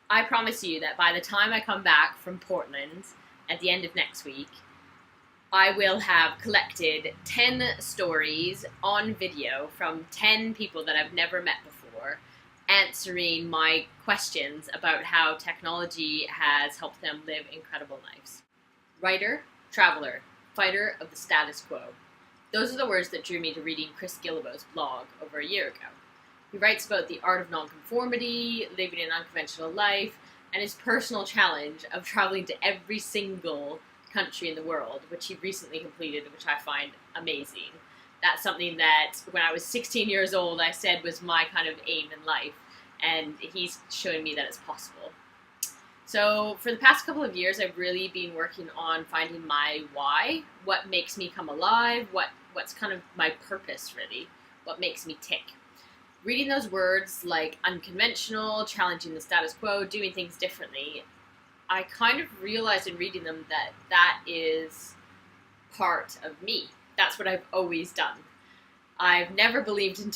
I promise you that by the time I come back from Portland at the end of next week, I will have collected 10 stories on video from 10 people that I've never met before, answering my questions about how technology has helped them live incredible lives. Writer, traveler, fighter of the status quo. Those are the words that drew me to reading Chris Guillebeau's blog over a year ago. He writes about the art of nonconformity, living an unconventional life, and his personal challenge of traveling to every single country in the world, which he recently completed, which I find amazing. That's something that when I was 16 years old I said was my kind of aim in life, and he's showing me that it's possible. So for the past couple of years I've really been working on finding my why, what makes me come alive, what's kind of my purpose really, what makes me tick. Reading those words like unconventional, challenging the status quo, doing things differently, I kind of realized in reading them that that is part of me. That's what I've always done. I've never believed in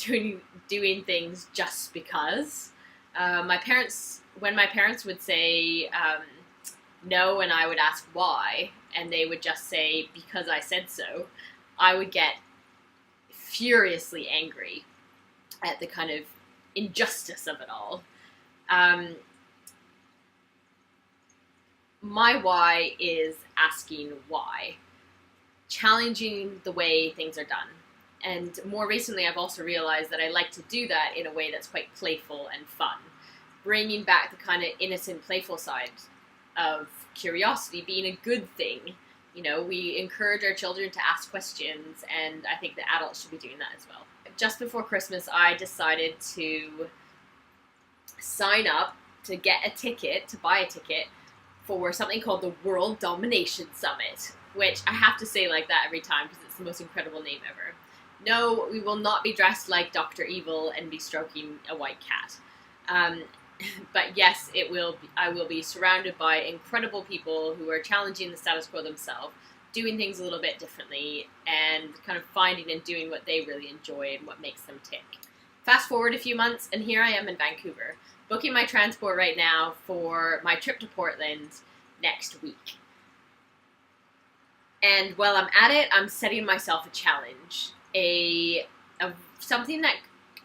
doing things just because. When my parents would say no and I would ask why, and they would just say because I said so, I would get furiously angry at the kind of injustice of it all. My why is asking why, challenging the way things are done. And more recently, I've also realized that I like to do that in a way that's quite playful and fun, bringing back the kind of innocent, playful side of curiosity being a good thing. You know, we encourage our children to ask questions, and I think that adults should be doing that as well. Just before Christmas, I decided to sign up to buy a ticket for something called the World Domination Summit, which I have to say like that every time because it's the most incredible name ever. No, we will not be dressed like Dr. Evil and be stroking a white cat. But yes, I will be surrounded by incredible people who are challenging the status quo themselves, doing things a little bit differently, and kind of finding and doing what they really enjoy and what makes them tick. Fast forward a few months, and here I am in Vancouver, booking my transport right now for my trip to Portland next week. And while I'm at it, I'm setting myself a challenge, something that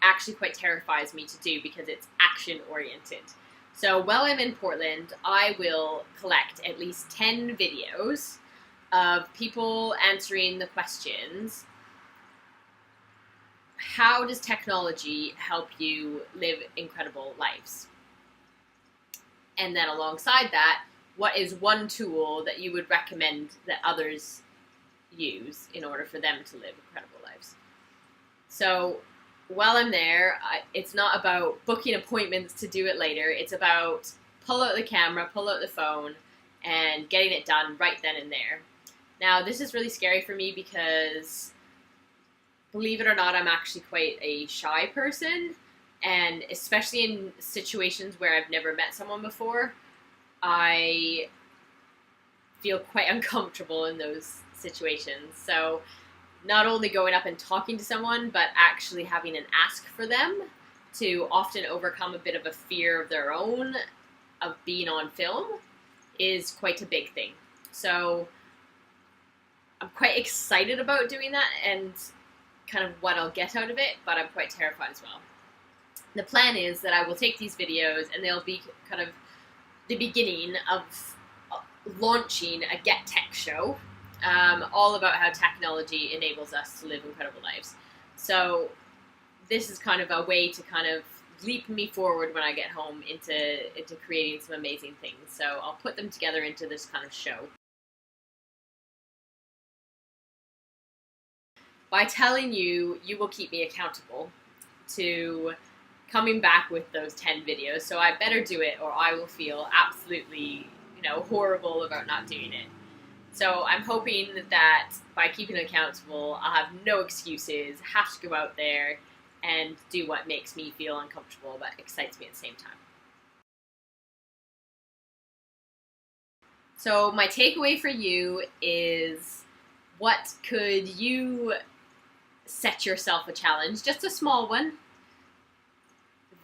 actually quite terrifies me to do because it's action-oriented. So while I'm in Portland, I will collect at least 10 videos of people answering the questions, how does technology help you live incredible lives? And then alongside that, what is one tool that you would recommend that others use in order for them to live incredible lives? So while I'm there, it's not about booking appointments to do it later. It's about pull out the camera, pull out the phone, and getting it done right then and there. Now, this is really scary for me because, believe it or not, I'm actually quite a shy person, and especially in situations where I've never met someone before, I feel quite uncomfortable in those situations. So not only going up and talking to someone, but actually having an ask for them to often overcome a bit of a fear of their own of being on film is quite a big thing. So I'm quite excited about doing that and kind of what I'll get out of it, but I'm quite terrified as well. The plan is that I will take these videos and they'll be kind of the beginning of launching a Get Tech show, all about how technology enables us to live incredible lives. So this is kind of a way to kind of leap me forward when I get home into creating some amazing things. So I'll put them together into this kind of show. By telling you, you will keep me accountable to coming back with those 10 videos. So I better do it or I will feel absolutely, horrible about not doing it. So I'm hoping that by keeping accountable, I'll have no excuses, have to go out there and do what makes me feel uncomfortable but excites me at the same time. So my takeaway for you is, what could you set yourself a challenge, just a small one,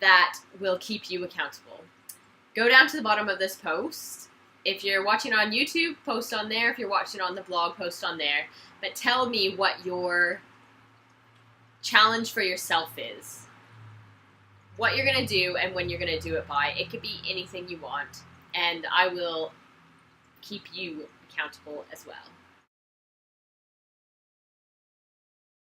that will keep you accountable? go down to the bottom of this post. If you're watching on YouTube, post on there. If you're watching on the blog, post on there. But tell me what your challenge for yourself is. What you're going to do and when you're going to do it by. It could be anything you want. And I will keep you accountable as well.